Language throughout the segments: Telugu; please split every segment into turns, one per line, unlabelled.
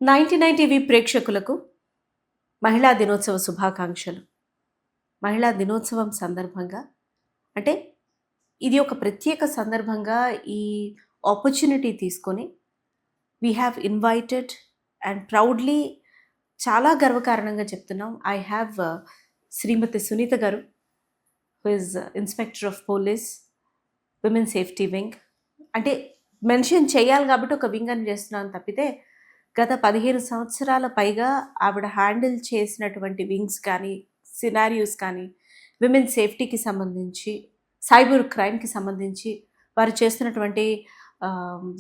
99 టీవీ ప్రేక్షకులకు మహిళా దినోత్సవ శుభాకాంక్షలు. మహిళా దినోత్సవం సందర్భంగా అంటే ఇది ఒక ప్రత్యేక సందర్భంగా ఈ ఆపర్చునిటీ తీసుకొని we have invited and proudly చాలా గర్వకారణంగా చెప్తున్నాం. ఐ హ్యావ్ శ్రీమతి సునీత గారు, who is inspector of police, women safety wing. అంటే మెన్షన్ చేయాలి కాబట్టి ఒక వింగ్ అని చేస్తున్నాను తప్పితే గత 15 సంవత్సరాల పైగా ఆవిడ హ్యాండిల్ చేసినటువంటి వింగ్స్ కానీ, సినారియోస్ కానీ, విమెన్ సేఫ్టీకి సంబంధించి, సైబర్ క్రైమ్కి సంబంధించి వారు చేస్తున్నటువంటి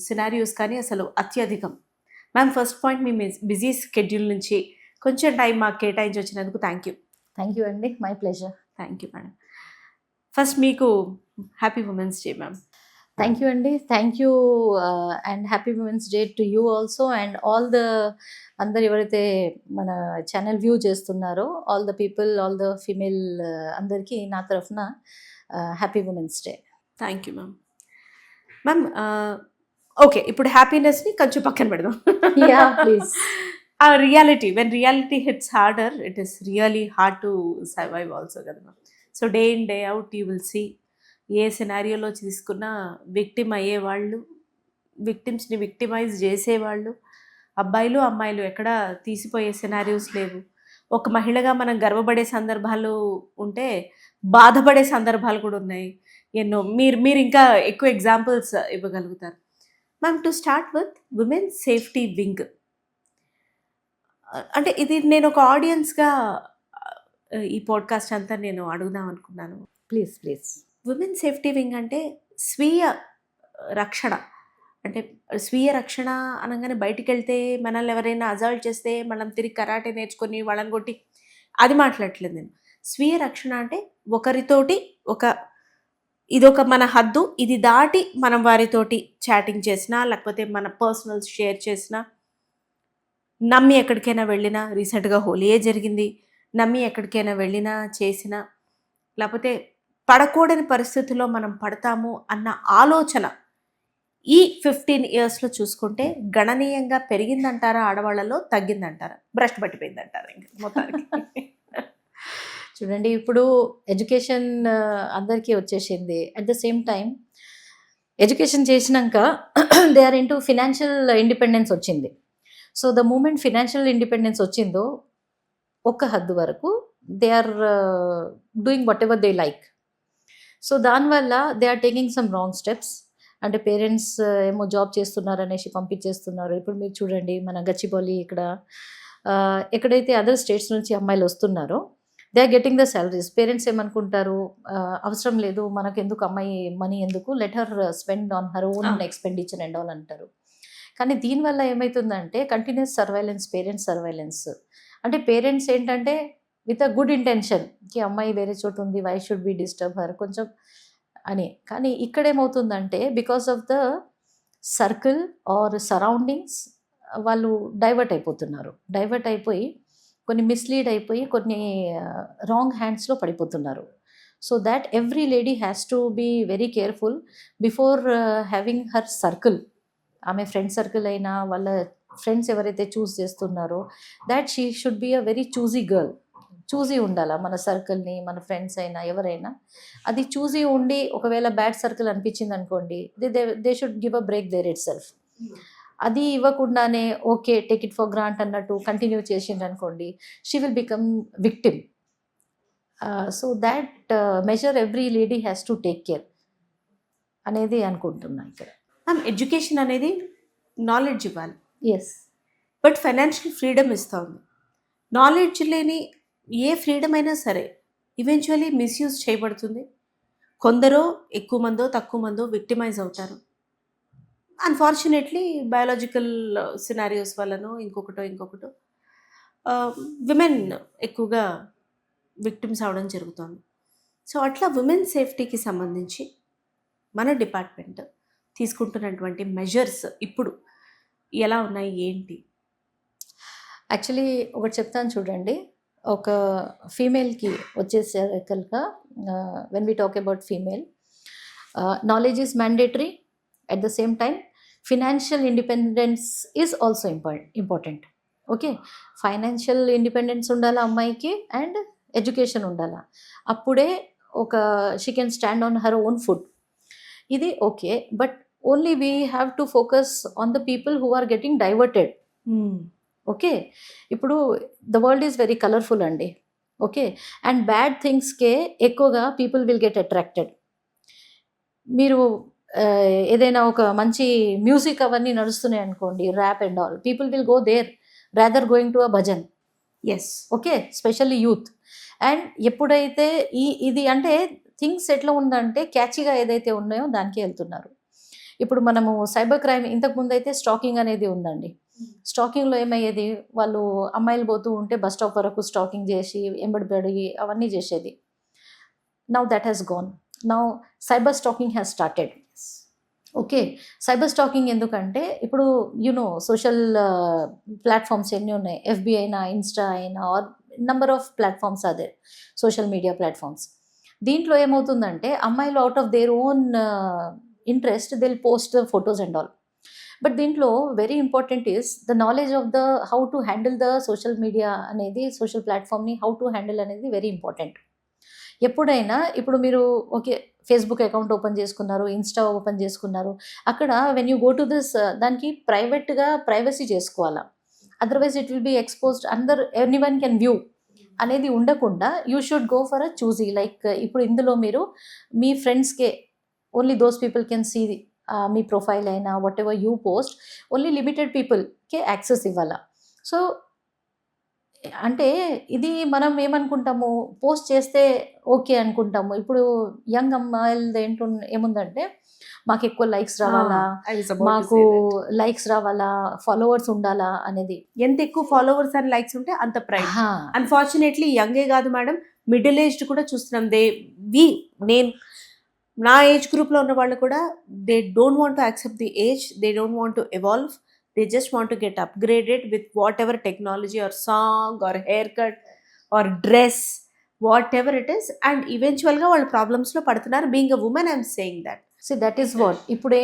సినారియోస్ కానీ అసలు అత్యధికం. మ్యామ్, ఫస్ట్ పాయింట్, మీ బిజీ స్కెడ్యూల్ నుంచి కొంచెం టైం మాకు కేటాయించి వచ్చినందుకు థ్యాంక్ యూ
అండి. My pleasure.
Thank you madam. First మీకు happy women's day ma'am.
Thank you అండి. Thank you and happy women's day to you also and అందరు ఎవరైతే మన ఛానల్ వ్యూ చేస్తున్నారో, all the people, all the female అందరికీ నా తరఫున happy women's day.
Thank you ma'am. Ma'am, okay, ఇప్పుడు హ్యాపీనెస్ని కొంచెం పక్కన పెడదాం.
Yeah, please.
ఆ reality, when reality hits harder, it is really hard to survive also కదా ma'am. So day in day out you will see ఏ సినారియోలో తీసుకున్నా విక్టిమ్ అయ్యేవాళ్ళు, విక్టిమ్స్ని విక్టిమైజ్ చేసేవాళ్ళు, అబ్బాయిలు అమ్మాయిలు ఎక్కడ తీసిపోయే సినారియోస్ లేవు. ఒక మహిళగా మనం గర్వపడే సందర్భాలు ఉంటే బాధపడే సందర్భాలు కూడా ఉన్నాయి ఎన్నో. మీరు ఇంకా ఎక్కువ ఎగ్జాంపుల్స్ ఇవ్వగలుగుతారు ma'am. To start with women safety wing, అంటే ఇది నేను ఒక ఆడియన్స్గా ఈ పాడ్కాస్ట్ అంతా నేను అడుగుదాం అనుకున్నాను.
ప్లీజ్.
విమెన్ సేఫ్టీ వింగ్ అంటే స్వీయ రక్షణ. అంటే స్వీయ రక్షణ అనగానే బయటికి వెళ్తే మనల్ని ఎవరైనా అజాల్ట్ చేస్తే మనం తిరిగి కరాటే నేర్చుకొని వాళ్ళని కొట్టి అది మాట్లాడట్లేదు నేను. స్వీయ రక్షణ అంటే ఒకరితోటి ఇదొక మన హద్దు, ఇది దాటి మనం వారితోటి చాటింగ్ చేసినా, లేకపోతే మన పర్సనల్స్ షేర్ చేసినా, నమ్మి ఎక్కడికైనా వెళ్ళినా, రీసెంట్గా హోలీయే జరిగింది, నమ్మి ఎక్కడికైనా వెళ్ళినా చేసినా, లేకపోతే పడకూడని పరిస్థితుల్లో మనం పడతాము అన్న ఆలోచన ఈ 15 ఇయర్స్లో చూసుకుంటే గణనీయంగా పెరిగిందంటారా, ఆడవాళ్ళలో తగ్గిందంటారా, భ్రష్టు పట్టిపోయిందంటారా ఇంకా మొత్తానికి?
చూడండి, ఇప్పుడు ఎడ్యుకేషన్ అందరికీ వచ్చేసింది. At the same time education చేసినాక they are into financial independence వచ్చింది. So the moment financial independence వచ్చిందో ఒక హద్దు వరకు they are doing whatever they like. So దానివల్ల they are taking some wrong steps. అంటే పేరెంట్స్ ఏమో జాబ్ చేస్తున్నారు అనేసి పంపించేస్తున్నారు. ఇప్పుడు మీరు చూడండి, మన గచ్చిబౌలి ఇక్కడ ఎక్కడైతే అదర్ స్టేట్స్ నుంచి అమ్మాయిలు వస్తున్నారో they are getting the salaries. Parents ఏమనుకుంటారు, అవసరం లేదు మనకు ఎందుకు అమ్మాయి మనీ ఎందుకు, let her spend on her own expenditure and all అంటారు. కానీ దీనివల్ల ఏమవుతుందంటే కంటిన్యూస్ సర్వైలెన్స్, పేరెంట్స్ సర్వైలెన్స్. అంటే పేరెంట్స్ ఏంటంటే విత్ అ గుడ్ ఇంటెన్షన్ కి అమ్మాయి వేరే చోటు ఉంది, why should be disturb her కొంచెం అని. కానీ ఇక్కడ ఏమవుతుందంటే because of the circle or surroundings వాళ్ళు డైవర్ట్ అయిపోయి కొన్ని మిస్లీడ్ అయిపోయి కొన్ని రాంగ్ హ్యాండ్స్లో పడిపోతున్నారు. So that every lady has to be very careful before having her circle. ఆమె ఫ్రెండ్ సర్కిల్ అయినా వాళ్ళ ఫ్రెండ్స్ ఎవరైతే చూస్ చేస్తున్నారో that she should be a very choosy girl. Choosy ఉండాలా మన సర్కిల్ని, మన ఫ్రెండ్స్ అయినా ఎవరైనా అది చూజీ ఉండి, ఒకవేళ బ్యాడ్ సర్కిల్ అనిపించింది అనుకోండి, they should give a break their itself. అది ఇవ్వకుండానే okay take it for grant అన్నట్టు కంటిన్యూ చేసిండ్రు అనుకోండి, she will become victim. So that measure every lady has to take care అనేది అనుకుంటున్నా ఇక్కడ.
ఎడ్యుకేషన్ అనేది నాలెడ్జ్ ఇవ్వాలి,
ఎస్,
బట్ ఫైనాన్షియల్ ఫ్రీడమ్ ఇస్తూ ఉంది. నాలెడ్జ్ లేని ఏ ఫ్రీడమ్ అయినా సరే ఈవెన్చువలీ మిస్యూజ్ చేయబడుతుంది. కొందరో ఎక్కువ మందో తక్కువ మందో విక్టిమైజ్ అవుతారు. అన్ఫార్చునేట్లీ బయాలజికల్ సినారియోస్ వల్లనో ఇంకొకటో విమెన్ ఎక్కువగా విక్టిమ్స్ అవడం జరుగుతుంది. సో అట్లా విమెన్ సేఫ్టీకి సంబంధించి మన డిపార్ట్మెంట్ తీసుకుంటున్నటువంటి మెజర్స్ ఇప్పుడు ఎలా ఉన్నాయి, ఏంటి?
యాక్చువల్లీ ఒకటి చెప్తాను చూడండి. ఒక ఫీమేల్కి వచ్చేసరికల్గా when we talk about female, knowledge is mandatory. At the same time financial independence is also important. Okay, financial independence ఉండాలా అమ్మాయికి, అండ్ ఎడ్యుకేషన్ ఉండాలా. అప్పుడే ఒక she can stand on her own food. ఇది okay, but only we have to focus on the people who are getting diverted. Okay, ఇప్పుడు the world is very colourful అండి. ఓకే, అండ్ బ్యాడ్ థింగ్స్కే ఎక్కువగా పీపుల్ విల్ గెట్ అట్రాక్టెడ్. మీరు ఏదైనా ఒక మంచి మ్యూజిక్ అవన్నీ నడుస్తున్నాయి అనుకోండి, rap and all, people will go there rather going to a bhajan.
Yes.
Okay, specially youth. And ఎప్పుడైతే ఇది అంటే థింగ్స్ ఎట్లా ఉందంటే క్యాచీగా ఏదైతే ఉన్నాయో దానికే వెళ్తున్నారు. ఇప్పుడు మనము సైబర్ క్రైమ్, ఇంతకుముందు అయితే స్టాకింగ్ అనేది ఉందండి. స్టాకింగ్లో ఏమయ్యేది, వాళ్ళు అమ్మాయిలు పోతూ ఉంటే బస్ స్టాప్ వరకు స్టాకింగ్ చేసి ఎంబడిపడి అవన్నీ చేసేది. Now that has gonna. Now cyber stacking has started. Okay, cyber stacking ఎందుకంటే ఇప్పుడు సోషల్ ప్లాట్ఫామ్స్ ఎన్ని ఉన్నాయి, ఎఫ్బి అయినా, ఇన్స్టా అయినా, ఆర్ నంబర్ ఆఫ్ ప్లాట్ఫామ్స్ అదే సోషల్ మీడియా ప్లాట్ఫామ్స్. దీంట్లో ఏమవుతుందంటే అమ్మాయిలు out of their own interest they will post photos and all. But దీంట్లో very important is the knowledge of the how to handle the social media అనేది, సోషల్ ప్లాట్ఫామ్ని హౌ టు హ్యాండిల్ అనేది వెరీ ఇంపార్టెంట్. ఎప్పుడైనా ఇప్పుడు మీరు ఓకే ఫేస్బుక్ అకౌంట్ ఓపెన్ చేసుకున్నారు, ఇన్స్టా ఓపెన్ చేసుకున్నారు, అక్కడ when you go to this దానికి ప్రైవేట్గా ప్రైవసీ చేసుకోవాలా. Otherwise it will be exposed, anyone can view అనేది ఉండకుండా you should go for a choosy. Like ఇప్పుడు ఇందులో మీరు మీ ఫ్రెండ్స్కే only those people can see మీ ప్రొఫైల్ అయినా whatever you post, only limited పీపుల్కే యాక్సెస్ ఇవ్వాలా. సో అంటే ఇది మనం ఏమనుకుంటాము, పోస్ట్ చేస్తే ఓకే అనుకుంటాము. ఇప్పుడు యంగ్ అమ్మాయిలది ఏముందంటే మాకు ఎక్కువ లైక్స్ రావాలా, మాకు లైక్స్ రావాలా, ఫాలోవర్స్ ఉండాలా అనేది.
ఎంత ఎక్కువ ఫాలోవర్స్ అండ్ లైక్స్ ఉంటే అంత ప్రైడ్. అన్ఫార్చునేట్లీ యంగే కాదు మేడం, మిడిల్ ఏజ్డ్ కూడా చూస్తున్నాం. నేను నా ఏజ్ గ్రూప్లో ఉన్న వాళ్ళు కూడా they don't want to accept the age, they don't want to evolve, they just want to get upgraded with whatever technology or song or haircut or dress, whatever it is, and eventually ga vallu problems lo padutunnaru. Being a woman, I'm saying that.
See, that is what ఇప్పుడు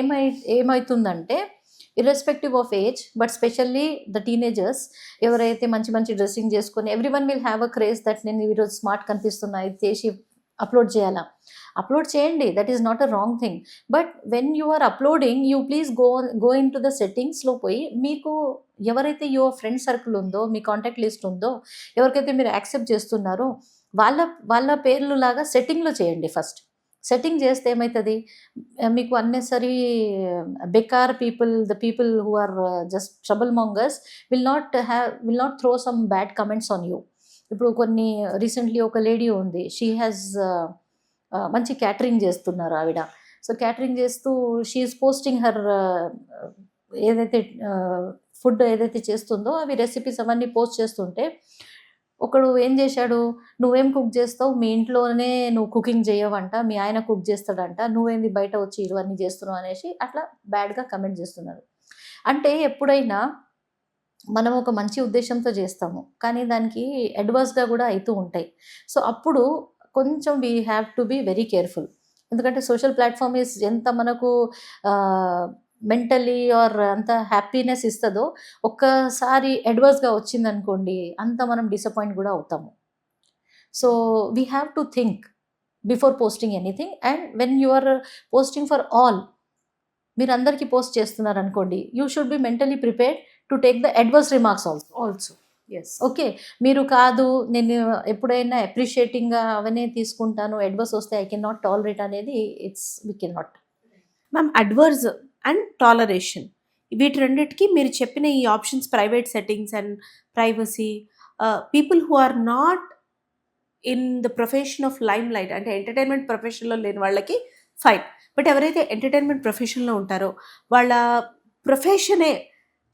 ఏమైతుందంటే irrespective of age, but specially the teenagers ఎవరైతే మంచి మంచి డ్రెస్సింగ్ చేసుకొని every one will have a craze that నేను ఈరోజు స్మార్ట్ కనిపిస్తున్నా, ఇది చేసి అప్లోడ్ చేయాలా. అప్లోడ్ చేయండి, that is not a wrong thing. But when you are uploading, you please go into the సెట్టింగ్స్లో పోయి మీకు ఎవరైతే యువర్ ఫ్రెండ్ సర్కిల్ ఉందో, మీ కాంటాక్ట్ లిస్ట్ ఉందో, ఎవరికైతే మీరు యాక్సెప్ట్ చేస్తున్నారో వాళ్ళ పేర్లు లాగా సెట్టింగ్లో చేయండి. ఫస్ట్ సెట్టింగ్ చేస్తే ఏమవుతుంది, మీకు అన్నెసరీ బెకార్ the people who are just trouble mongers will not throw some bad comments on you. ఇప్పుడు కొన్ని రీసెంట్లీ ఒక లేడీ ఉంది, షీ హ్యాస్ మంచి క్యాటరింగ్ చేస్తున్నారు ఆవిడ. సో క్యాటరింగ్ చేస్తూ షీఈస్ పోస్టింగ్ హర్ ఏదైతే ఫుడ్ ఏదైతే చేస్తుందో అవి రెసిపీస్ అవన్నీ పోస్ట్ చేస్తుంటే ఒకడు ఏం చేశాడు, నువ్వేం కుక్ చేస్తావు, మీ ఇంట్లోనే నువ్వు కుకింగ్ చేయవంట, మీ ఆయన కుక్ చేస్తాడంట, నువ్వేంది బయట వచ్చి ఇవన్నీ చేస్తున్నావు అనేసి అట్లా బ్యాడ్గా కమెంట్ చేస్తున్నారు. అంటే ఎప్పుడైనా మనం ఒక మంచి ఉద్దేశంతో చేస్తాము, కానీ దానికి అడ్వర్స్గా కూడా అవుతూ ఉంటాయి. సో అప్పుడు కొంచెం we have to be very careful. ఎందుకంటే సోషల్ ప్లాట్ఫామ్ ఈజ్ ఎంత మనకు మెంటలీ ఆర్ అంత హ్యాపీనెస్ ఇస్తుందో, ఒక్కసారి అడ్వర్స్గా వచ్చిందనుకోండి అంత మనం డిసప్పాయింట్ కూడా అవుతాము. So we have to think before posting anything. And when you are posting for all, మీరు అందరికీ పోస్ట్ చేస్తున్నారు అనుకోండి, you should be mentally prepared to take the adverse remarks also.
Yes.
Okay, మీరు కాదు నేను ఎప్పుడైనా అప్రిషియేటింగ్గా అవన్నీ తీసుకుంటాను, అడ్వర్స్ వస్తే ఐ కెన్ నాట్ టాలరేట్ అనేది we can not.
Ma'am, adverse and toleration వీటి రెండింటికి మీరు చెప్పిన ఈ options, private settings and privacy, people who are not in the profession of limelight, అంటే ఎంటర్టైన్మెంట్ ప్రొఫెషన్లో లేని వాళ్ళకి ఫైన్. బట్ ఎవరైతే ఎంటర్టైన్మెంట్ ప్రొఫెషన్లో ఉంటారో వాళ్ళ ప్రొఫెషనే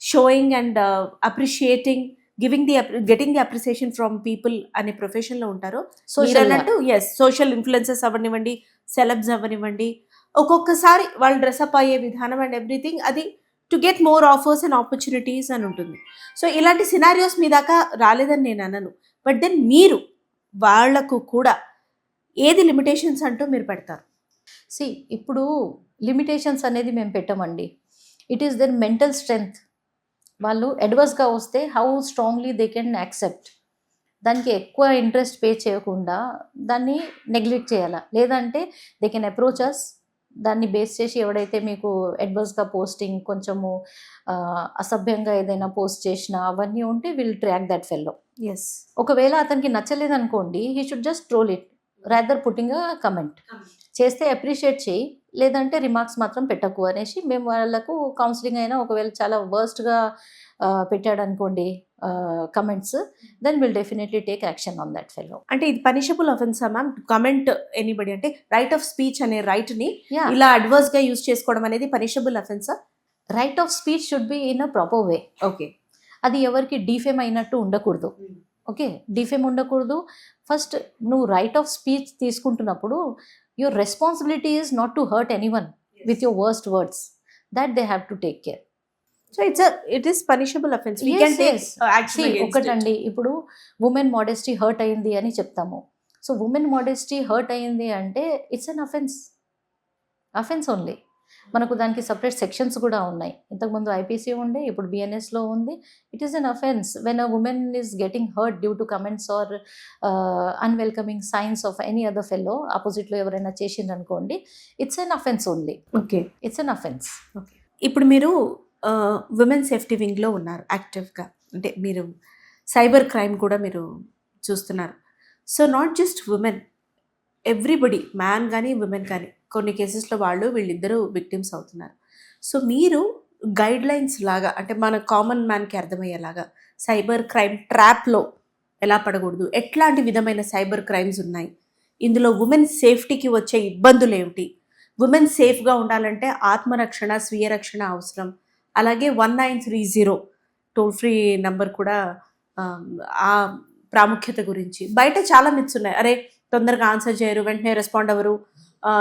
showing and appreciating, getting the appreciation from people అనే ప్రొఫెషన్లో ఉంటారో, అన్నట్టు సోషల్ ఇన్ఫ్లుయెన్సెస్ అవ్వనివ్వండి, సెలబ్స్ అవ్వనివ్వండి, ఒక్కొక్కసారి వాళ్ళు డ్రెస్అప్ అయ్యే విధానం అండ్ ఎవ్రీథింగ్ అది to get more offers and opportunities అని ఉంటుంది. సో ఇలాంటి సినారియోస్ మీ దాకా రాలేదని నేను అనను, బట్ దెన్ మీరు వాళ్లకు కూడా ఏది లిమిటేషన్స్ అంటూ మీరు పెడతారు?
ఇప్పుడు లిమిటేషన్స్ అనేది మేము పెట్టమండి. It is their mental strength. వాళ్ళు అడ్వర్స్గా వస్తే how strongly they can accept. దానికి ఎక్కువ ఇంట్రెస్ట్ పే చేయకుండా దాన్ని నెగ్లెక్ట్ చేయాలా, లేదంటే దే కెన్ అప్రోచ్ అస్. దాన్ని బేస్ చేసి ఎవడైతే మీకు అడ్వర్స్గా పోస్టింగ్ కొంచెము అసభ్యంగా ఏదైనా పోస్ట్ చేసినా అవన్నీ ఉంటే will track that fellow.
Yes.
ఒకవేళ అతనికి నచ్చలేదు అనుకోండి, he should just troll it rather putting a comment. చేస్తే అప్రిషియేట్ చేయి, లేదంటే రిమార్క్స్ మాత్రం పెట్టకు అనేసి మేము వాళ్ళకు కౌన్సిలింగ్ అయినా, ఒకవేళ చాలా వర్స్ట్గా పెట్టాడు అనుకోండి comments, then will definitely take action on that fellow.
అంటే ఇది పనిషబుల్ అఫెన్సా మ్యామ్ కమెంట్ ఎనీబడి? అంటే రైట్ ఆఫ్ స్పీచ్ అనే రైట్ ని
Yeah.
ఇలా అడ్వర్స్ గా యూజ్ చేసుకోవడం అనేది పనిషబుల్ అఫెన్సా?
Right of speech should be in a proper way.
Okay.
అది ఎవరికి డిఫేమ్ అయినట్టు ఉండకూడదు. ఓకే, డిఫేమ్ ఉండకూడదు. ఫస్ట్ నువ్వు రైట్ ఆఫ్ స్పీచ్ తీసుకుంటున్నప్పుడు your responsibility is not to hurt anyone with your worst words. That they have to take care.
So it is punishable offence. We
Yes,
can take
yes.
Action against it.
ఒకటండి, ఇప్పుడు ఉమెన్ మోడెస్టీ హర్ట్ అయింది అని చెప్తాము. సో ఉమెన్ మోడెస్టీ హర్ట్ అయింది అంటే ఇట్స్ అన్ అఫెన్స్ ఓన్లీ. మనకు దానికి సపరేట్ సెక్షన్స్ కూడా ఉన్నాయి. ఇంతకుముందు ఐపీసీ ఉండే, ఇప్పుడు బిఎన్ఎస్లో ఉంది. It is an offence when a woman is getting hurt due to comments or unwelcoming signs of any other fellow. ఆపోజిట్లో ఎవరైనా చేసిండ్రు అనుకోండి, it's an offence only.
Okay.
It's an offence.
ఇప్పుడు మీరు ఉమెన్ సేఫ్టీ వింగ్లో ఉన్నారు యాక్టివ్గా. అంటే మీరు సైబర్ క్రైమ్ కూడా మీరు చూస్తున్నారు. So not just women, everybody, man కానీ ఉమెన్ కానీ, కొన్ని కేసెస్లో వీళ్ళిద్దరూ విక్టిమ్స్ అవుతున్నారు. సో మీరు గైడ్ లైన్స్ లాగా, అంటే మన కామన్ మ్యాన్కి అర్థమయ్యేలాగా సైబర్ క్రైమ్ ట్రాప్లో ఎలా పడకూడదు, ఎట్లాంటి విధమైన సైబర్ క్రైమ్స్ ఉన్నాయి, ఇందులో ఉమెన్ సేఫ్టీకి వచ్చే ఇబ్బందులు ఏమిటి, ఉమెన్ సేఫ్గా ఉండాలంటే ఆత్మరక్షణ, స్వీయ రక్షణ అవసరం, అలాగే 1930 టోల్ ఫ్రీ నంబర్ కూడా ఆ ప్రాముఖ్యత గురించి. బయట చాలా మిత్స్ ఉన్నాయి. అరే తొందరగా ఆన్సర్ చేయరు, వెంటనే రెస్పాండ్ అవ్వరు,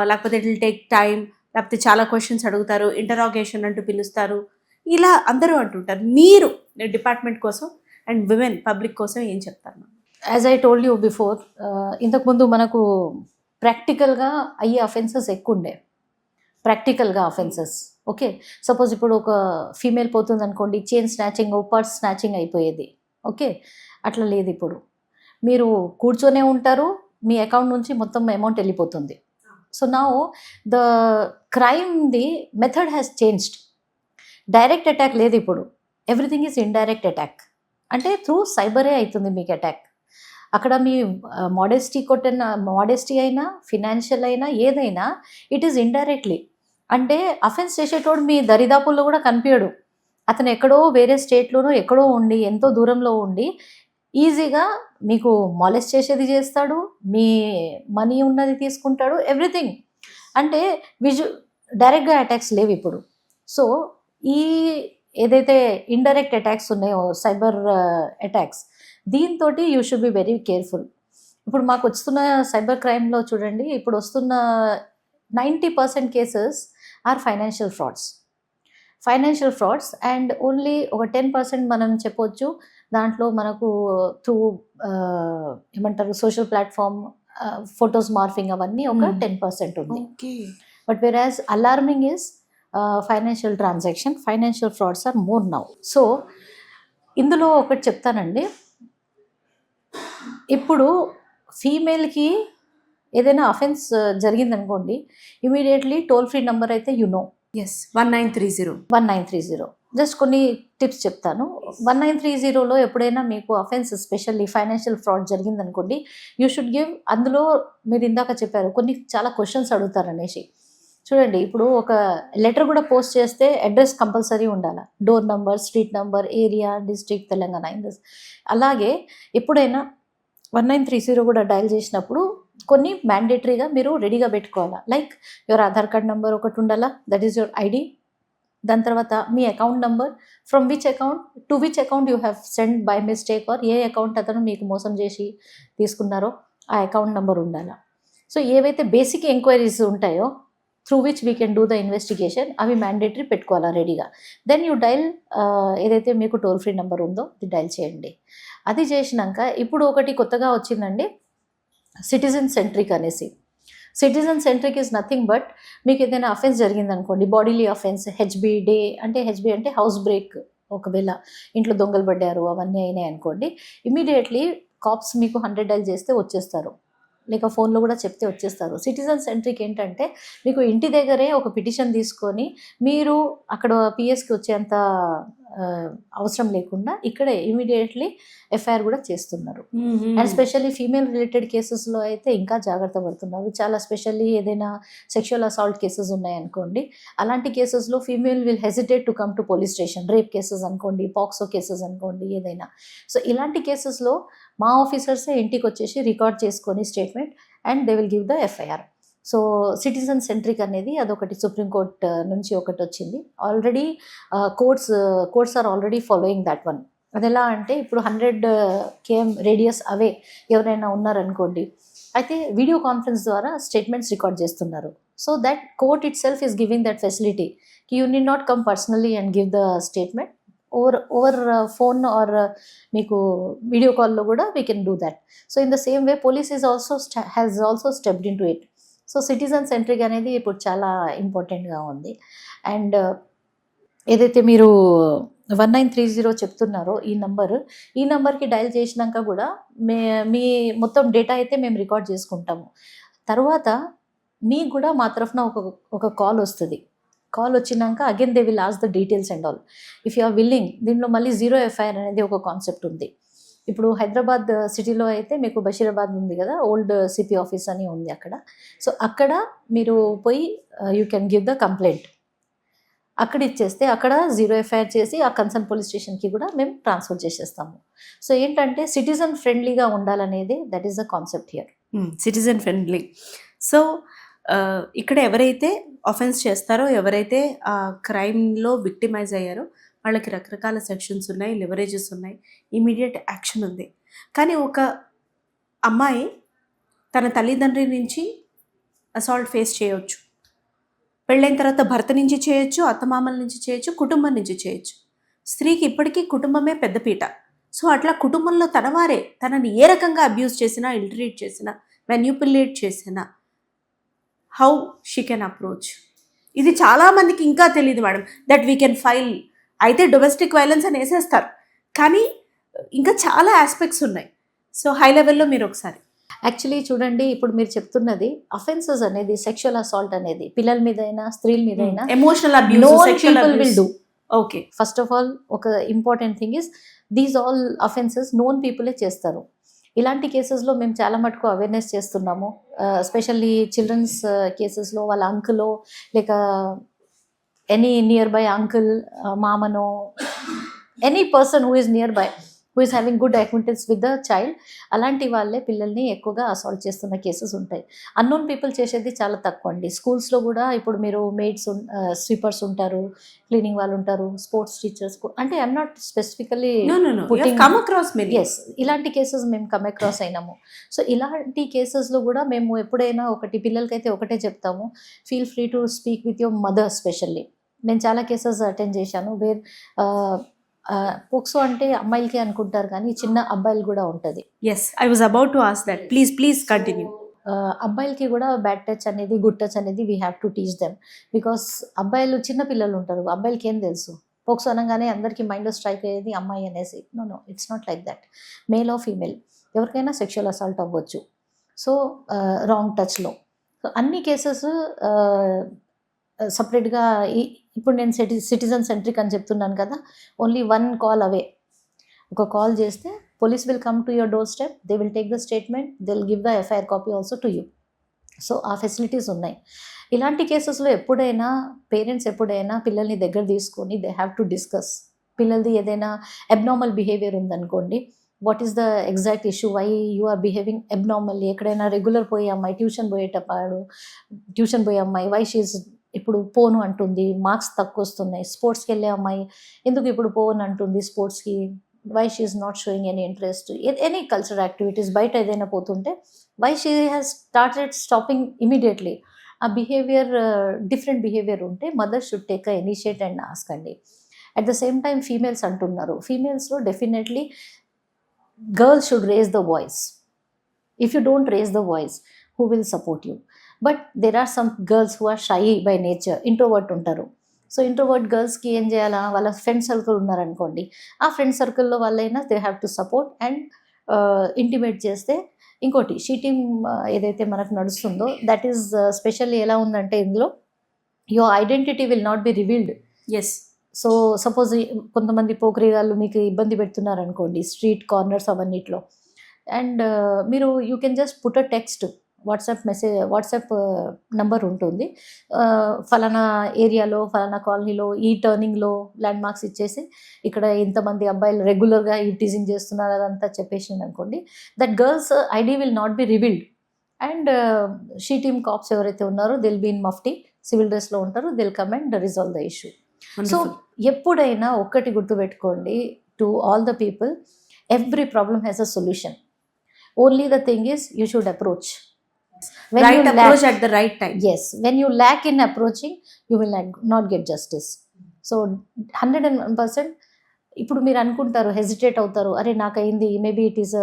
లేకపోతే ఇట్ విల్ టేక్ టైం, లేకపోతే చాలా క్వశ్చన్స్ అడుగుతారు, ఇంటరాగేషన్ అంటూ పిలుస్తారు, ఇలా అందరూ అంటుంటారు. మీరు డిపార్ట్మెంట్ కోసం అండ్ విమెన్ పబ్లిక్ కోసం ఏం చెప్తారు?
As I told you before, ఇంతకుముందు మనకు ప్రాక్టికల్గా అయ్యే అఫెన్సెస్ ఎక్కువ ఉండే. ప్రాక్టికల్గా అఫెన్సెస్, ఓకే, సపోజ్ ఇప్పుడు ఒక ఫీమేల్ పోతుంది అనుకోండి, చైన్ స్నాచింగ్, పర్స్ స్నాచింగ్ అయిపోయేది. ఓకే, అట్లా లేదు. ఇప్పుడు మీరు కూర్చొనే ఉంటారు, మీ అకౌంట్ నుంచి మొత్తం అమౌంట్ వెళ్ళిపోతుంది. సో నౌ ద క్రైమ్ది method has changed. Direct attack లేదు ఇప్పుడు, ఎవ్రీథింగ్ ఈజ్ ఇండైరెక్ట్ అటాక్. అంటే త్రూ సైబరే అవుతుంది మీకు అటాక్. అక్కడ మీ మోడెస్టీ అయినా, ఫినాన్షియల్ అయినా, ఏదైనా ఇట్ ఈస్ ఇండైరెక్ట్లీ. అంటే అఫెన్స్ చేసేటోడు మీ దరిదాపుల్లో కూడా కనిపించడు. అతను ఎక్కడో వేరే స్టేట్లోనో ఎక్కడో ఉండి, ఎంతో దూరంలో ఉండి ఈజీగా మీకు మాలెస్ట్ చేసేది చేస్తాడు, మీ మనీ ఉన్నది తీసుకుంటాడు, ఎవ్రీథింగ్. అంటే డైరెక్ట్గా అటాక్స్ లేవు ఇప్పుడు. సో ఈ ఏదైతే ఇండైరెక్ట్ అటాక్స్ ఉన్నాయో, సైబర్ అటాక్స్, దీంతో you should be very careful. ఇప్పుడు మాకు వస్తున్న సైబర్ క్రైమ్లో చూడండి, ఇప్పుడు వస్తున్న 90% cases are financial frauds and only ఒక 10% మనం చెప్పొచ్చు దాంట్లో మనకు త్రూ ఏమంటారు సోషల్ ప్లాట్ఫామ్, ఫొటోస్ మార్ఫింగ్, అవన్నీ ఒక 10% ఉంది. బట్ వెరాజ్ alarming is financial transaction, financial frauds are more now. So ఇందులో ఒకటి చెప్తానండి, ఇప్పుడు ఫీమేల్కి ఏదైనా అఫెన్స్ జరిగిందనుకోండి, ఇమీడియట్లీ టోల్ ఫ్రీ నెంబర్ అయితే
ఎస్ 1930.
జస్ట్ కొన్ని టిప్స్ చెప్తాను. 1930లో ఎప్పుడైనా మీకు అఫెన్స్, స్పెషల్లీ ఫైనాన్షియల్ ఫ్రాడ్ జరిగిందనుకోండి, యూ షుడ్ గివ్. అందులో మీరు ఇందాక చెప్పారు కొన్ని చాలా క్వశ్చన్స్ అడుగుతారు అనేసి. చూడండి, ఇప్పుడు ఒక లెటర్ కూడా పోస్ట్ చేస్తే అడ్రస్ కంపల్సరీ ఉండాలి, door number, street number, area, district, Telangana. అలాగే ఎప్పుడైనా 1930 కూడా డయల్ చేసినప్పుడు కొన్ని మ్యాండేటరీగా మీరు రెడీగా పెట్టుకోవాలా. Like your Aadhaar card number ఒకటి ఉండాలా, దట్ ఈస్ యువర్ ఐడి. దాని తర్వాత మీ account number, from which account to which account you have send by mistake, or ఏ అకౌంట్ అతను మీకు మోసం చేసి తీసుకున్నారో ఆ అకౌంట్ నెంబర్ ఉండాలా. సో ఏవైతే బేసిక్ ఎంక్వైరీస్ ఉంటాయో through which we can do the investigation, అవి మ్యాండేటరీ పెట్టుకోవాలా రెడీగా. దెన్ యూ డైల్ ఏదైతే మీకు టోల్ ఫ్రీ నెంబర్ ఉందో అది డైల్ చేయండి. అది చేసినాక ఇప్పుడు ఒకటి కొత్తగా వచ్చిందండి, సిటిజన్ సెంట్రిక్ అనేసి. Citizen centric is nothing but మీకు ఏదైనా అఫెన్స్ జరిగిందనుకోండి, బాడీలీ అఫెన్స్, హెచ్బి డే అంటే హెచ్బి అంటే హౌస్ బ్రేక్, ఒకవేళ ఇంట్లో దొంగలు పడ్డారు అవన్నీ అయినాయి అనుకోండి, ఇమీడియట్లీ కాప్స్ మీకు 100 డైల్ చేస్తే వచ్చేస్తారు, లేక ఫోన్లో కూడా చెప్తే వచ్చేస్తారు. సిటిజన్ సెంట్రిక్ ఏంటంటే మీకు ఇంటి దగ్గరే ఒక పిటిషన్ తీసుకొని మీరు అక్కడ పిఎస్కి వచ్చేంత అవసరం లేకుండా ఇక్కడే ఇమీడియట్లీ ఎఫ్ఐఆర్ కూడా చేస్తున్నారు. అండ్ స్పెషల్లీ ఫీమేల్ రిలేటెడ్ కేసెస్లో అయితే ఇంకా జాగ్రత్త పడుతున్నారు. చాలా స్పెషల్లీ ఏదైనా సెక్షువల్ అసాల్ట్ కేసెస్ ఉన్నాయనుకోండి, అలాంటి కేసెస్లో female will hesitate to come to police station. Rape cases అనుకోండి, పాక్సో కేసెస్ అనుకోండి, ఏదైనా. సో ఇలాంటి కేసెస్లో మా ఆఫీసర్సే ఇంటికి వచ్చేసి రికార్డ్ చేసుకొని statement and they will give the FIR. So citizen centric అనేది అదొకటి సుప్రీంకోర్ట్ నుంచి ఒకటి వచ్చింది. Already courts are already following that one. అది ఎలా అంటే ఇప్పుడు 100 km రేడియస్ అవే ఎవరైనా ఉన్నారనుకోండి, అయితే వీడియో కాన్ఫరెన్స్ ద్వారా స్టేట్మెంట్స్ రికార్డ్ చేస్తున్నారు. So that court itself is giving that facility కి you need not come personally and give the statement. Over phone or మీకు వీడియో కాల్లో కూడా we can do that. So in the same way police has also stepped into it. So citizen centric అనేది ఇప్పుడు చాలా ఇంపార్టెంట్గా ఉంది. అండ్ ఏదైతే మీరు 1930 చెప్తున్నారో ఈ నెంబర్కి డయల్ చేసినాక కూడా మీ మొత్తం డేటా అయితే మేము రికార్డ్ చేసుకుంటాము. తర్వాత మీకు కూడా మా తరఫున ఒక కాల్ వస్తుంది. కాల్ వచ్చినాక again they will ask the details and all. If you are willing, దీనిలో మళ్ళీ 0 FIR అనేది ఒక కాన్సెప్ట్ ఉంది. ఇప్పుడు హైదరాబాద్ సిటీలో అయితే మీకు బషీరాబాద్ ఉంది కదా, ఓల్డ్ సిపి ఆఫీస్ అని ఉంది అక్కడ. సో అక్కడ మీరు పోయి you can give the complaint. అక్కడ ఇచ్చేస్తే అక్కడ 0 FIR చేసి ఆ కన్సర్న్ పోలీస్ స్టేషన్కి కూడా మేము ట్రాన్స్ఫర్ చేసేస్తాము. సో ఏంటంటే సిటిజన్ ఫ్రెండ్లీగా ఉండాలనేది that is the concept here.
Citizen friendly. So ఇక్కడ ఎవరైతే అఫెన్స్ చేస్తారో, ఎవరైతే ఆ క్రైమ్లో విక్టిమైజ్ అయ్యారో వాళ్ళకి రకరకాల సెక్షన్స్ ఉన్నాయి, లివరేజెస్ ఉన్నాయి, ఇమీడియట్ యాక్షన్ ఉంది. కానీ ఒక అమ్మాయి తన తల్లిదండ్రి నుంచి అసాల్ట్ ఫేస్ చేయవచ్చు, పెళ్ళైన తర్వాత భర్త నుంచి చేయొచ్చు, అత్తమామల నుంచి చేయొచ్చు, కుటుంబం నుంచి చేయొచ్చు. స్త్రీకి ఇప్పటికీ కుటుంబమే పెద్దపీట. సో అట్లా కుటుంబంలో తనవారే తనని ఏ రకంగా అబ్యూస్ చేసినా, ఇల్టరేట్ చేసినా, మ్యాన్యుపులేట్ చేసినా హౌ షీ కెన్ అప్రోచ్. ఇది చాలామందికి ఇంకా తెలియదు madam, that we can file. అయితే డొమెస్టిక్ వైలెన్స్ అని వేసేస్తారు, కానీ ఇంకా చాలా ఆస్పెక్ట్స్ ఉన్నాయి. సో హై లెవెల్లో మీరు ఒకసారి
యాక్చువల్లీ చూడండి, ఇప్పుడు మీరు చెప్తున్నది అఫెన్సెస్ అనేది, సెక్షువల్ అసాల్ట్ అనేది పిల్లల మీదైనా స్త్రీల మీదైనా,
emotional abuse, sexual
will do.
Okay,
first of all ఒక important thing is these all offences known పీపులే చేస్తారు. ఇలాంటి కేసెస్లో మేము చాలా మటుకు అవేర్నెస్ చేస్తున్నాము. ఎస్పెషల్లీ చిల్డ్రన్స్ కేసెస్లో వాళ్ళ అంకులో లేక ఎనీ నియర్ బై అంకుల్, మామనో, any person who is nearby, who is having good acquaintance with the child, అలాంటి వాళ్ళే పిల్లల్ని ఎక్కువగా అసాల్ట్ చేస్తున్న కేసెస్ ఉంటాయి. అన్నోన్ పీపుల్ చేసేది చాలా తక్కువ అండి. స్కూల్స్లో కూడా ఇప్పుడు మీరు మెయిడ్స్, స్వీపర్స్ ఉంటారు, క్లీనింగ్ వాళ్ళు ఉంటారు, స్పోర్ట్స్ టీచర్స్, అంటే ఐఎమ్ నాట్ స్పెసిఫికలీ ఎస్, ఇలాంటి కేసెస్ మేము కమ్ అక్రాస్ అయినాము. సో ఇలాంటి కేసెస్లో కూడా మేము ఎప్పుడైనా పిల్లలకైతే ఒకటే చెప్తాము, feel free to speak with your mother. Specially నేను చాలా కేసెస్ అటెండ్ చేశాను వేర్ పోక్సో అంటే అమ్మాయిలకి అనుకుంటారు, కానీ చిన్న అబ్బాయిలు కూడా ఉంటుంది.
Yes, I was about to ask that. Please continue.
అబ్బాయిలకి కూడా బ్యాడ్ టచ్ అనేది, గుడ్ టచ్ అనేది we have to teach them. Because అబ్బాయిలు చిన్న పిల్లలు ఉంటారు, అబ్బాయిలకి ఏం తెలుసు. పోక్సో అనగానే అందరికీ మైండ్లో స్ట్రైక్ అయ్యేది అమ్మాయి అనేసి. No, it's not like that. Male or female ఎవరికైనా సెక్షువల్ అసాల్ట్ అవ్వచ్చు. సో రాంగ్ టచ్లో సో అన్ని కేసెస్ సపరేట్గా. ఇప్పుడు నేను సిటిజన్ సెంట్రిక్ అని చెప్తున్నాను కదా, ఓన్లీ 1 call అవే. ఒక కాల్ చేస్తే police will come to your doorstep, they will take the statement, they will give the FIR copy also to you. So ఆ ఫెసిలిటీస్ ఉన్నాయి. ఇలాంటి కేసెస్లో ఎప్పుడైనా పేరెంట్స్ పిల్లల్ని దగ్గర తీసుకొని దే హ్యావ్ టు డిస్కస్. పిల్లలది ఏదైనా అబ్నార్మల్ బిహేవియర్ ఉందనుకోండి, what is the exact issue, why you are behaving abnormally. ఎక్కడైనా రెగ్యులర్ పోయే అమ్మాయి, ట్యూషన్ పోయే అమ్మాయి, వై షీఈస్ ఇప్పుడు పోను అంటుంది, మార్క్స్ తక్కువ వస్తున్నాయి. స్పోర్ట్స్కి వెళ్ళే అమ్మాయి ఎందుకు ఇప్పుడు పోను అంటుంది స్పోర్ట్స్కి, why she is not showing any interest, any cultural activities బయట ఏదైనా పోతుంటే why she has stopping immediately. ఆ బిహేవియర్ డిఫరెంట్ బిహేవియర్ ఉంటే mother should take a initiate and ask అండి. At the same time females అంటున్నారు, ఫీమేల్స్లో definitely girls should raise the voice. If you don't raise the voice, who will support you? But there are some girls who are shy by nature, introvert ఉంటారు. సో ఇంట్రోవర్ట్ గర్ల్స్కి ఏం చేయాలా, వాళ్ళ ఫ్రెండ్ సర్కిల్ ఉన్నారనుకోండి, ఆ ఫ్రెండ్ సర్కిల్లో వాళ్ళైనా they have to support and intimate చేస్తే. ఇంకోటి షీ టీమ్ ఏదైతే మనకు నడుస్తుందో దట్ ఈస్ స్పెషల్లీ ఎలా ఉందంటే ఇందులో your identity will not be revealed.
Yes.
So suppose కొంతమంది పోకరిగాళ్ళు మీకు ఇబ్బంది పెడుతున్నారు అనుకోండి స్ట్రీట్ కార్నర్స్ అవన్నిట్లో, అండ్ మీరు you can just put a text, WhatsApp number ఉంటుంది, ఫలానా ఏరియాలో ఫలానా కాలనీలో ఈ టర్నింగ్లో ల్యాండ్ మార్క్స్ ఇచ్చేసి ఇక్కడ ఇంతమంది అబ్బాయిలు రెగ్యులర్గా ఈ టీజింగ్ చేస్తున్నారు అదంతా చెప్పేసి అనుకోండి, that girls ID will not be revealed. And she team cops ఎవరైతే ఉన్నారో they'll be in mufti, civil డ్రెస్లో ఉంటారు, they'll come and resolve the issue. So ఎప్పుడైనా ఒక్కటి గుర్తుపెట్టుకోండి, to all the people, every problem has a solution. Only the thing is you should approach. When
Right
you
approach
lack,
at the right time.
yes, when you lack in approaching, you will not get justice. So 101%. ఇప్పుడు మీరు అనుకుంటారు, హెజిటేట్ అవుతారు, అరే నాకు అయింది, మేబీ ఇట్ ఈస్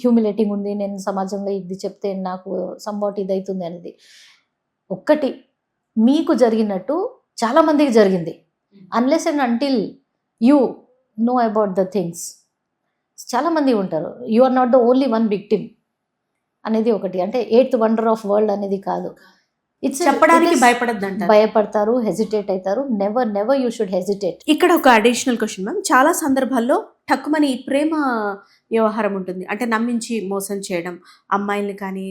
హ్యూమిలేటింగ్ ఉంది, నేను సమాజంలో ఇది చెప్తే నాకు సంబాట్ ఇది అవుతుంది అనేది. ఒక్కటి, మీకు జరిగినట్టు చాలా మందికి జరిగింది. Unless and until you know about the things, చాలామంది ఉంటారు. You are not the only one victim అనేది ఒకటి. అంటే 8th వండర్ ఆఫ్ వరల్డ్ అనేది కాదు.
చెప్పడానికి భయపడద్దంట,
భయపడతారు, హెజిటేట్ అవుతారు. Never you should hesitate.
ఇక్కడ ఒక అడిషనల్ క్వశ్చన్ మ్యామ్, చాలా సందర్భాల్లో తక్కువని ప్రేమ వ్యవహారం ఉంటుంది, అంటే నమ్మించి మోసం చేయడం అమ్మాయిల్ని కానీ.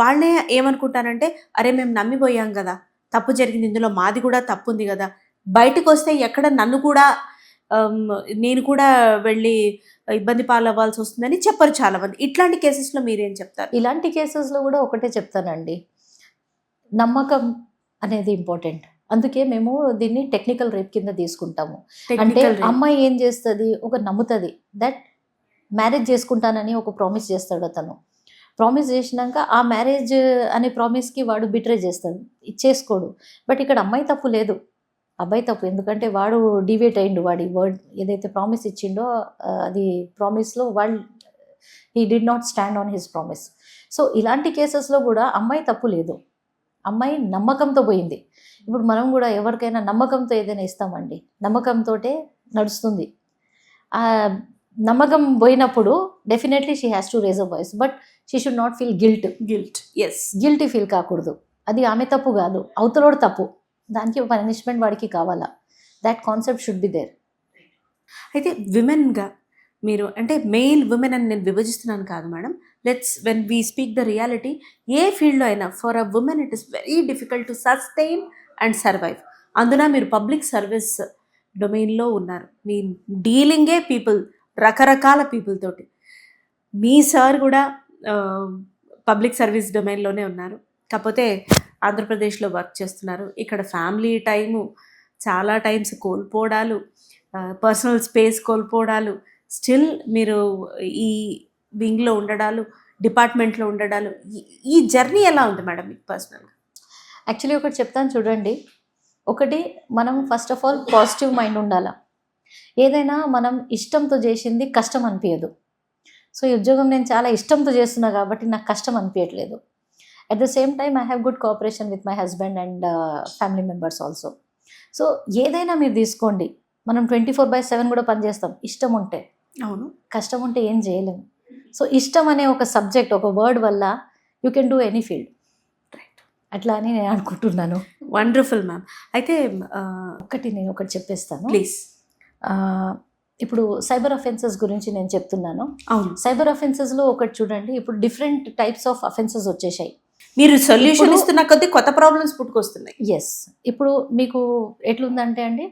వాళ్ళే ఏమనుకుంటారంటే, అరే మేము నమ్మిపోయాం కదా, తప్పు జరిగింది, ఇందులో మాది కూడా తప్పు ఉంది కదా, బయటకు వస్తే ఎక్కడ నన్ను కూడా నేను కూడా వెళ్ళి ఇబ్బంది పాలవ్వాల్సి వస్తుందని చెప్పరు చాలామంది. ఇట్లాంటి కేసెస్లో మీరేం చెప్తారు?
ఇలాంటి కేసెస్లో కూడా ఒకటే చెప్తానండి, నమ్మకం అనేది ఇంపార్టెంట్. అందుకే మేము దీన్ని టెక్నికల్ రేప్ కింద తీసుకుంటాము. అంటే అమ్మాయి ఏం చేస్తుంది, ఒక నమ్ముతుంది, దట్ మ్యారేజ్ చేసుకుంటానని ఒక ప్రామిస్ చేస్తాడు అతను. ప్రామిస్ చేసినాక ఆ మ్యారేజ్ అనే ప్రామిస్కి వాడు బిట్రే చేస్తాడు, చేసుకోడు. బట్ ఇక్కడ అమ్మాయి తప్పు లేదు, అబ్బాయి తప్పు. ఎందుకంటే వాడు డివేట్ అయ్యిండు, వాడి వర్డ్ ఏదైతే ప్రామిస్ ఇచ్చిండో అది ప్రామిస్లో వాళ్ళు he did not stand on his promise. So ఇలాంటి కేసెస్లో కూడా అమ్మాయి తప్పు లేదు, అమ్మాయి నమ్మకంతో పోయింది. ఇప్పుడు మనం కూడా ఎవరికైనా నమ్మకంతో ఏదైనా ఇస్తామండి, నమ్మకంతో నడుస్తుంది. నమ్మకం పోయినప్పుడు definitely she has to raise a voice, but she should not feel guilty feel కాకూడదు. అది ఆమె తప్పు కాదు, అవతలోడు తప్పు, దానికి పనిష్మెంట్ వాడికి కావాలా, that concept should be there.
అయితే విమెన్గా మీరు, అంటే మెయిల్ విమెన్ అని నేను విభజిస్తున్నాను కాదు madam, when we speak the reality, ఏ ఫీల్డ్లో అయినా for a woman it is very difficult to sustain and survive. అందున మీరు పబ్లిక్ సర్వీస్ డొమైన్లో ఉన్నారు, మీ డీలింగే పీపుల్, రకరకాల పీపుల్ తోటి. మీ సార్ కూడా పబ్లిక్ సర్వీస్ డొమైన్లోనే ఉన్నారు, కాకపోతే ఆంధ్రప్రదేశ్లో వర్క్ చేస్తున్నారు. ఇక్కడ ఫ్యామిలీ టైము చాలా టైమ్స్ కోల్పోవడాలు, పర్సనల్ స్పేస్ కోల్పోవడాలు, స్టిల్ మీరు ఈ వింగ్లో ఉండడాలు, డిపార్ట్మెంట్లో ఉండడాలు, ఈ జర్నీ ఎలా ఉంది మేడం మీకు పర్సనల్గా?
యాక్చువల్లీ ఒకటి చెప్తాను చూడండి. ఒకటి, మనం first of all positive mind ఉండాలా. ఏదైనా మనం ఇష్టంతో చేసింది కష్టం అనిపించదు. సో ఈ ఉద్యోగం నేను చాలా ఇష్టంతో చేస్తున్నా కాబట్టి నాకు కష్టం అనిపించట్లేదు. At the same time I have good cooperation with my husband and family members also. So ఏదైనా మీరు తీసుకోండి, మనం 24/7 కూడా పనిచేస్తాం ఇష్టం ఉంటే.
అవును,
కష్టం ఉంటే ఏం చేయలేము. సో ఇష్టం అనే ఒక సబ్జెక్ట్, ఒక వర్డ్ వల్ల you can do any field. Right, అట్లా అని నేను అనుకుంటున్నాను.
Wonderful ma'am. అయితే
నేను ఒకటి చెప్పేస్తాను
ప్లీజ్.
ఇప్పుడు సైబర్ అఫెన్సెస్ గురించి నేను చెప్తున్నాను.
అవును,
సైబర్ అఫెన్సెస్లో ఒకటి చూడండి, ఇప్పుడు డిఫరెంట్ టైప్స్ ఆఫ్ అఫెన్సెస్ వచ్చేసాయి.
మీరు సొల్యూషన్ ఇస్తున్న కొద్దీ కొత్త ప్రాబ్లమ్స్ పుట్టుకొస్తున్నాయి.
ఎస్, ఇప్పుడు మీకు ఎట్లుందంటే అండి,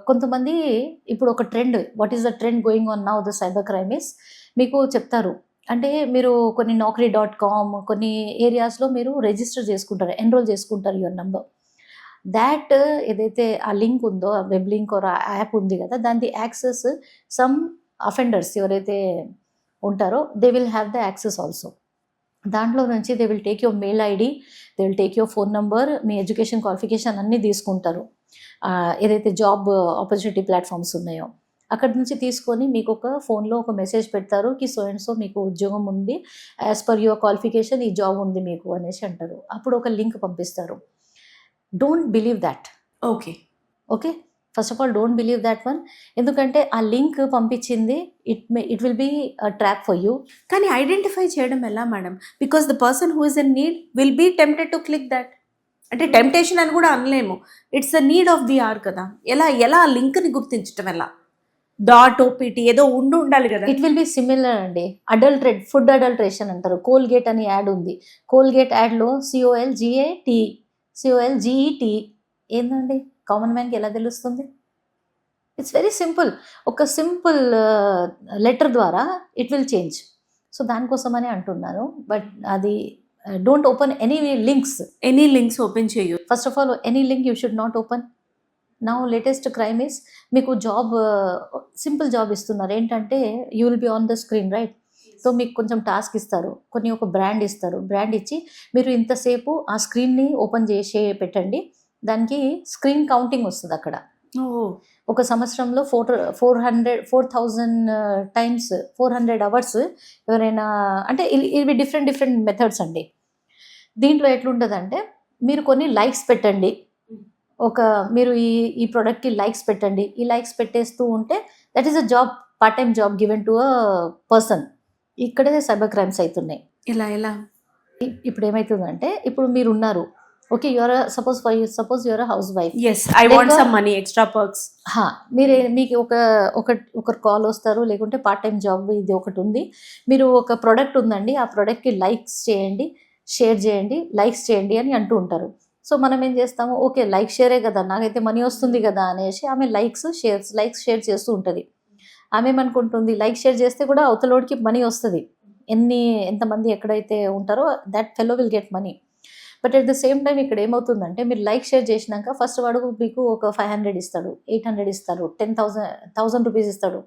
కొంతమంది ఇప్పుడు ఒక trend, what is the trend going on now the cyber crime is, మీకు చెప్తారు. అంటే మీరు కొన్ని naukri.com కొన్ని ఏరియాస్లో మీరు రిజిస్టర్ చేసుకుంటారు, ఎన్రోల్ చేసుకుంటారు యువర్ నంబర్. దాట్ ఏదైతే ఆ లింక్ ఉందో, ఆ వెబ్ లింక్ ఆర్ యాప్ ఉంది కదా, దాని యాక్సెస్ సమ్ అఫెండర్స్ ఎవరైతే ఉంటారో they will have the access also. దాంట్లో నుంచి they will take your mail ID, they will take your phone number, me education qualification అన్నీ తీసుకుంటారు. ఏదైతే జాబ్ ఆపర్చునిటీ ప్లాట్ఫామ్స్ ఉన్నాయో అక్కడి నుంచి తీసుకొని మీకు ఒక ఫోన్లో ఒక మెసేజ్ పెడతారు కి సో అండ్ సో మీకు ఉద్యోగం ఉంది, యాజ్ పర్ యువర్ క్వాలిఫికేషన్ ఈ జాబ్ ఉంది మీకు అనేసి అంటారు. అప్పుడు ఒక లింక్ పంపిస్తారు. Don't believe that.
Okay.
Okay, first of all don't believe that one. ఎందుకంటే ఆ లింక్ పంపించింది it will be trap for you.
కానీ ఐడెంటిఫై చేయడం ఎలా madam? Because the person who is in need will be tempted to click that. అంటే టెంప్టేషన్ అని కూడా అనలేము, it's the need of the hour కదా. ఎలా ఆ లింక్ని గుర్తించడం ఎలా? డాట్ ఓపీటీ ఏదో ఉండాలి కదా.
ఇట్ విల్ బి సిమిలర్ అండి. ఫుడ్ అడల్ట్రేషన్ అంటారు. కోల్గేట్ అని యాడ్ ఉంది. కోల్గేట్ యాడ్లో COLGET ఏందండి? కామన్ మ్యాన్కి ఎలా తెలుస్తుంది? It's very simple. ఒక సింపుల్ లెటర్ ద్వారా ఇట్ విల్ చేంజ్. సో దానికోసమని అంటున్నాను. బట్ అది don't open any links
open చేయు.
First of all any link you should not open. Now latest crime is, మీకు సింపుల్ జాబ్ ఇస్తున్నారు. ఏంటంటే you will be on the screen, right? So మీకు కొంచెం టాస్క్ ఇస్తారు, ఒక బ్రాండ్ ఇస్తారు. బ్రాండ్ ఇచ్చి మీరు ఇంతసేపు ఆ స్క్రీన్ని ఓపెన్ చేసి పెట్టండి, దానికి స్క్రీన్ కౌంటింగ్ వస్తుంది అక్కడ. ఒక సంవత్సరంలో 4,000 టైమ్స్ 400 అవర్స్ ఎవరైనా, అంటే ఇవి డిఫరెంట్ మెథడ్స్ అండి. దీంట్లో ఎట్లుంటుందంటే మీరు కొన్ని లైక్స్ పెట్టండి, మీరు ఈ ప్రోడక్ట్కి లైక్స్ పెట్టండి. ఈ లైక్స్ పెట్టేస్తూ ఉంటే that is a job, part time job given to a person. ఇక్కడే సైబర్ క్రైమ్స్ అవుతున్నాయి.
ఎలా
ఇప్పుడు ఏమవుతుందంటే, ఇప్పుడు మీరు ఉన్నారు, okay, suppose your house wife.
I want some money, extra perks.
మీకు ఒక కాల్ వస్తారు, లేకుంటే పార్ట్ టైం జాబ్ ఇది ఒకటి ఉంది, మీరు ఒక ప్రోడక్ట్ ఉందండి, ఆ ప్రోడక్ట్కి లైక్స్ చేయండి, షేర్ చేయండి, లైక్స్ చేయండి అని అంటూ ఉంటారు. సో మనం ఏం చేస్తాము, ఓకే లైక్ షేరే కదా, నాకైతే మనీ వస్తుంది కదా అనేసి ఆమె లైక్స్ షేర్ చేస్తూ ఉంటుంది. ఆమె ఏమనుకుంటుంది, లైక్ షేర్ చేస్తే కూడా అవతలోడికి మనీ వస్తుంది. ఎంతమంది ఎక్కడైతే ఉంటారో that fellow will get money. But at the same time ఇక్కడ ఏమవుతుందంటే, మీరు లైక్ షేర్ చేసినాక ఫస్ట్ వాడు మీకు ఒక 500 ఇస్తాడు, 800 ఇస్తారు, 10,000 రూపీస్ ఇస్తాడు,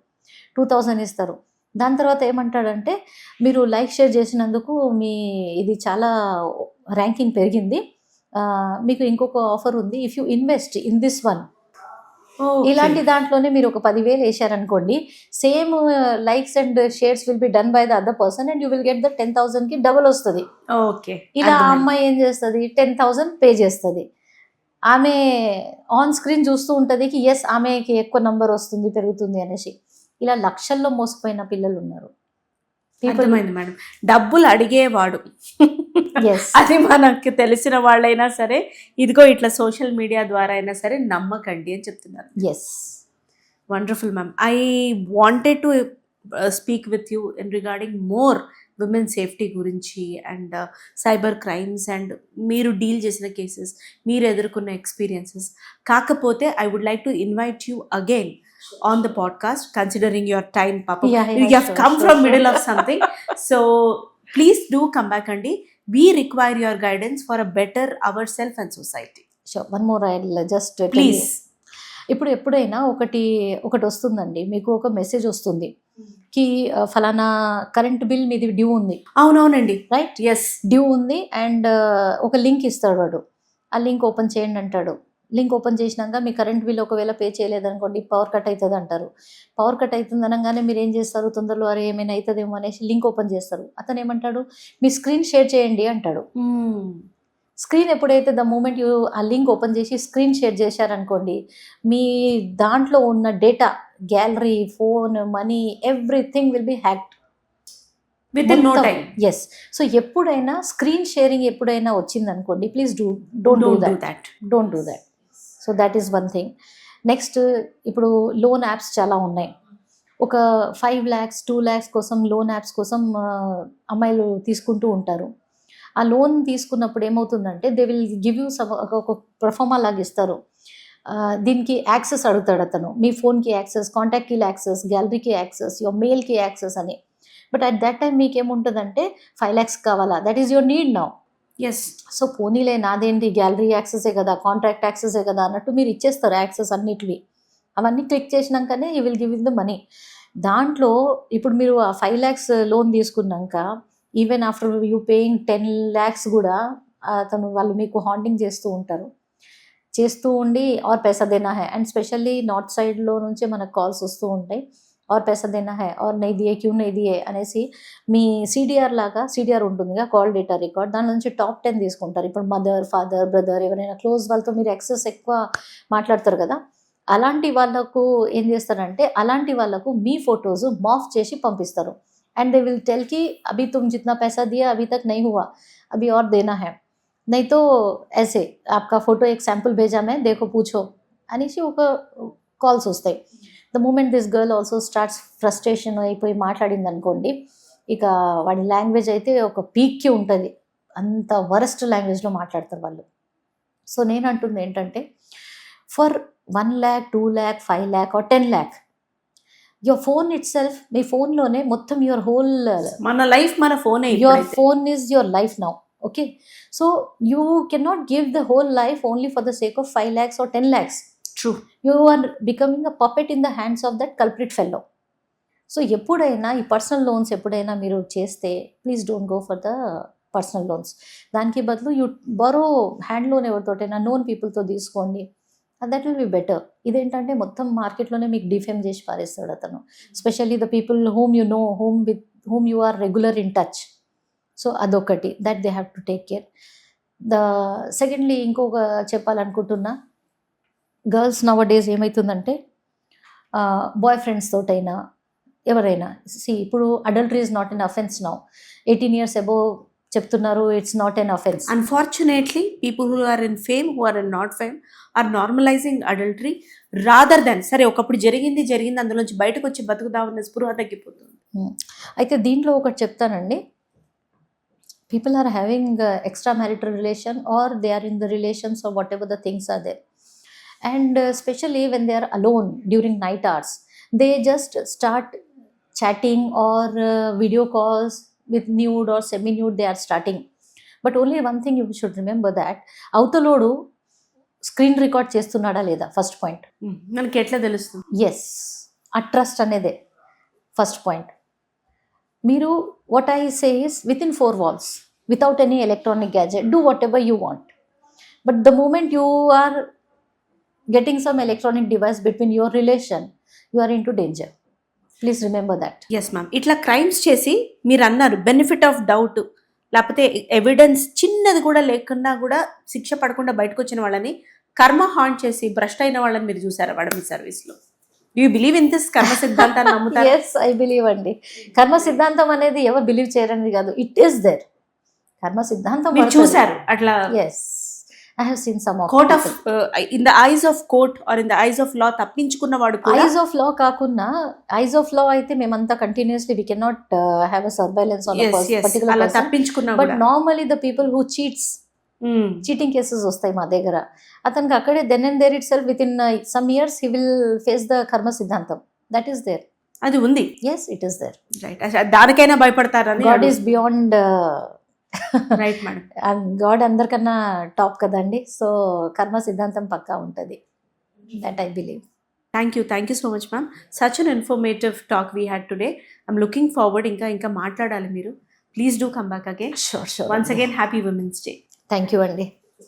2,000 ఇస్తారు. దాని తర్వాత ఏమంటాడంటే, మీరు లైక్ షేర్ చేసినందుకు ఇది చాలా ర్యాంకింగ్ పెరిగింది, మీకు ఇంకొక ఆఫర్ ఉంది, if you invest in this one. ఇలాంటి దాంట్లోనే మీరు ఒక 10,000 వేసారనుకోండి, same likes and shares will be done by the other person and you will get the 10,000కి డబుల్ వస్తుంది. ఇలా ఆ అమ్మాయి ఏం చేస్తుంది, 10,000 పే చేస్తుంది. ఆమె ఆన్ స్క్రీన్ చూస్తూ ఉంటుంది కి ఎస్ ఆమెకి ఎక్కువ నంబర్ వస్తుంది, పెరుగుతుంది అనేసి. ఇలా లక్షల్లో మోసపోయిన పిల్లలు ఉన్నారు.
అర్థమైంది మేడం. డబ్బులు అడిగేవాడు అది మనకు తెలిసిన వాళ్ళైనా సరే, ఇదిగో ఇట్లా సోషల్ మీడియా ద్వారా అయినా సరే నమ్మకండి అని చెప్తున్నారు.
Yes,
wonderful ma'am. I wanted to speak with you in regarding more women safety గురించి అండ్ సైబర్ క్రైమ్స్ అండ్ మీరు డీల్ చేసిన కేసెస్, మీరు ఎదుర్కొన్న ఎక్స్పీరియన్సెస్. కాకపోతే I would like to invite you again on the podcast, considering your time, Papa. You have come from middle of something. So please do come back, Andi. We require your guidance for a better ourselves and society.
Sure. One more I'll just
please.
ఇప్పుడు ఎప్పుడైనా ఒకటి వస్తుందండి, మీకు ఒక మెసేజ్ వస్తుంది కి ఫలానా కరెంట్ బిల్ మీది డ్యూ ఉంది.
అవునవునండి,
రైట్?
ఎస్,
డ్యూ ఉంది. అండ్ ఒక లింక్ ఇస్తాడు వాడు, ఆ లింక్ ఓపెన్ చేయండి అంటాడు. లింక్ ఓపెన్ చేసినాక మీ కరెంట్ బిల్ ఒకవేళ పే చేయలేదనుకోండి, పవర్ కట్ అవుతుంది అంటారు. పవర్ కట్ అవుతుంది అనగానే మీరు ఏం చేస్తారు, తొందరలో అరే ఏమైనా అవుతుందేమో అనేసి లింక్ ఓపెన్ చేస్తారు. అతను ఏమంటాడు, మీ స్క్రీన్ షేర్ చేయండి అంటాడు. స్క్రీన్ ఎప్పుడైతే ద మూమెంట్ ఆ లింక్ ఓపెన్ చేసి స్క్రీన్ షేర్ చేశారనుకోండి, మీ దాంట్లో ఉన్న data, gallery, phone, money, everything will be hacked
within no time.
Yes. So ఎప్పుడైనా స్క్రీన్ షేరింగ్ ఎప్పుడైనా వచ్చిందనుకోండి, please don't do that. So that is one thing. Next, ఇప్పుడు లోన్ యాప్స్ చాలా ఉన్నాయి. ఒక 5 lakhs 2 lakhs కోసం లోన్ యాప్స్ కోసం అమ్మాయిలు తీసుకుంటూ ఉంటారు. ఆ లోన్ తీసుకున్నప్పుడు ఏమవుతుందంటే, దే విల్ గివ్ యూ ఒక ప్రొఫార్మా లాగా ఇస్తారు. దీనికి యాక్సెస్ అడుగుతాడు అతను, మీ ఫోన్కి యాక్సెస్, కాంటాక్ట్కి యాక్సెస్, గ్యాలరీకి యాక్సెస్, యువర్ మెయిల్కి యాక్సెస్ అని. బట్ అట్ దట్ టైం మీకేముంటుందంటే 5 lakhs కావాలా, that is your need now.
Yes.
So పోనీలే, నాదేంటి, గ్యాలరీ యాక్సెసే కదా, కాంట్రాక్ట్ యాక్సెసే కదా అన్నట్టు మీరు ఇచ్చేస్తారు యాక్సెస్ అన్నిటివి. అవన్నీ క్లిక్ చేసినాకనే you will give in the money. దాంట్లో ఇప్పుడు మీరు ఆ 5 lakhs లోన్ తీసుకున్నాక, even after you paying 10 lakhs కూడా వాళ్ళు మీకు హాంటింగ్ చేస్తూ ఉంటారు. చేస్తూ ఉండి ఆర్ పైసా దేనా హై, అండ్ స్పెషల్లీ నార్త్ సైడ్లో నుంచి మనకు కాల్స్ వస్తూ ఉంటాయి, ఆర్ పైసా దేనా హై ఆర్ నై దియే క్యూ నై దియే అనేసి. మీ సిడిఆర్ లాగా సిడిఆర్ ఉంటుందిగా, కాల్ డేటా రికార్డ్, దాని నుంచి టాప్ 10 తీసుకుంటారు. ఇప్పుడు మదర్, ఫాదర్, బ్రదర్, ఎవరైనా క్లోజ్ వాళ్ళతో మీరు ఎక్సెస్ ఎక్కువ మాట్లాడతారు కదా, అలాంటి వాళ్ళకు ఏం చేస్తారంటే అలాంటి వాళ్ళకు మీ ఫొటోస్ మాఫ్ చేసి పంపిస్తారు. అండ్ దే విల్ టెల్ కి అభి తుమ్ జిतना पैसा दिया अभी तक नहीं हुआ, अभी और देना है, नहीं तो ऐसे आपका फोटो एक सैंपल भेजा मैं, देखो पूछो అనేసి ఒక కాల్స్ వస్తాయి. The moment this girl also starts frustration అయిపోయి మాట్లాడింది అనుకోండి, ఇక వాడి లాంగ్వేజ్ అయితే ఒక పీక్కి ఉంటుంది, అంత వరస్ట్ లాంగ్వేజ్లో మాట్లాడతారు వాళ్ళు. సో నేను అంటుంది ఏంటంటే, for 1 lakh, 2 lakh, 5 lakh or 10 lakh, your phone itself, మీ ఫోన్లోనే మొత్తం యువర్ హోల్,
మన లైఫ్ మన ఫోనే,
your phone is your life now. Okay, so you cannot give the whole life only for the sake of 5 lakhs or 10 lakhs.
True,
you are becoming a puppet in the hands of that culprit fellow. So ఎప్పుడైనా ఈ పర్సనల్ లోన్స్ ఎప్పుడైనా మీరు చేస్తే, please don't go for the personal loans. దానికి బదులు యూ బరో హ్యాండ్ లోన్ ఎవరితోటైనా నోన్ పీపుల్తో తీసుకోండి, దట్ విల్ బి బెటర్. ఇదేంటంటే మొత్తం మార్కెట్లోనే మీకు డిఫేమ్ చేసి పారేస్తాడు అతను, specially the people whom you know, whom you are regular in touch. So అదొకటి, that they have to take care. Secondly ఇంకొక చెప్పాలనుకుంటున్నా, గర్ల్స్ నవ్ డేస్ ఏమవుతుందంటే, బాయ్ ఫ్రెండ్స్ తోటైనా ఎవరైనా, ఇప్పుడు adultery is not an offence now, 18 years above చెప్తున్నారు, it's not an offence.
Unfortunately people who are in fame, who are in not fame are normalizing adultery rather than, సరే ఒకప్పుడు జరిగింది అందులోంచి బయటకు వచ్చి బతుకుదామన్న స్పృహ తగ్గిపోతుంది.
అయితే దీంట్లో ఒకటి చెప్తానండి, people are having extra marital relation or they are in the relations or whatever the things are there, and specially when they are alone during night hours, they just start chatting or video calls with nude or semi nude they are starting. But only one thing you should remember, that అవతలోడు స్క్రీన్ రికార్డ్ చేస్తున్నాడా లేదా, ఫస్ట్ పాయింట్.
మనకి ఎట్లా తెలుస్తుంది?
ఎస్, ఆ ట్రస్ట్ అనేదే ఫస్ట్ పాయింట్. మీరు what I say is, within 4 walls, without any electronic gadget, do whatever you want. But the moment you are getting some electronic device between your relation, you are into danger. Please remember that.
Yes ma'am, ఇట్లా క్రైమ్స్ చేసి మీరు అన్నారు బెనిఫిట్ ఆఫ్ డౌట్, లేకపోతే ఎవిడెన్స్ చిన్నది కూడా లేకుండా కూడా శిక్ష పడకుండా బయటకు వచ్చిన వాళ్ళని కర్మ హాంట్ చేసి భ్రష్ట్ అయిన వాళ్ళని మీరు చూసారా వాడు మీ సర్వీస్లో? యూ బిలీవ్ ఇన్ దిస్ కర్మ సిద్ధాంతాన్ని నమ్ముతారు?
ఎస్, ఐ బిలీవ్ అండి. కర్మ సిద్ధాంతం అనేది ఎవరు బిలీవ్ చేయరని కాదు, ఇట్ ఈస్ దేర్. కర్మ సిద్ధాంతం
మీరు చూసారు అట్లా?
Yes, I have seen some of
court of in the eyes of court or in the eyes of law తప్పించుకున్న వాడు కూడా,
eyes of law కాకున్నా eyes of law అయితే మేమంతా continuously we cannot have a surveillance on a particular
అలా
person,
తప్పించుకున్నా
but normally the people who cheats, cheating cases వస్తాయి మా దగ్గర, అతనికి అక్కడే then and there itself within some years he will face the కర్మ సిద్ధాంతం. that is there.
అది ఉంది.
yes, it is there.
Right, దానికైనా భయపడతారని.
God is beyond
right madam,
God అందరికన్నా టాప్ కదండి. సో కర్మ సిద్ధాంతం పక్కా ఉంటుంది, that I believe.
Thank you so much ma'am. Such an informative talk we had today. I'm looking forward, ఇంకా మాట్లాడాలి మీరు. Please do come back again.
Sure.
Once again happy women's day.
Thank you అండి.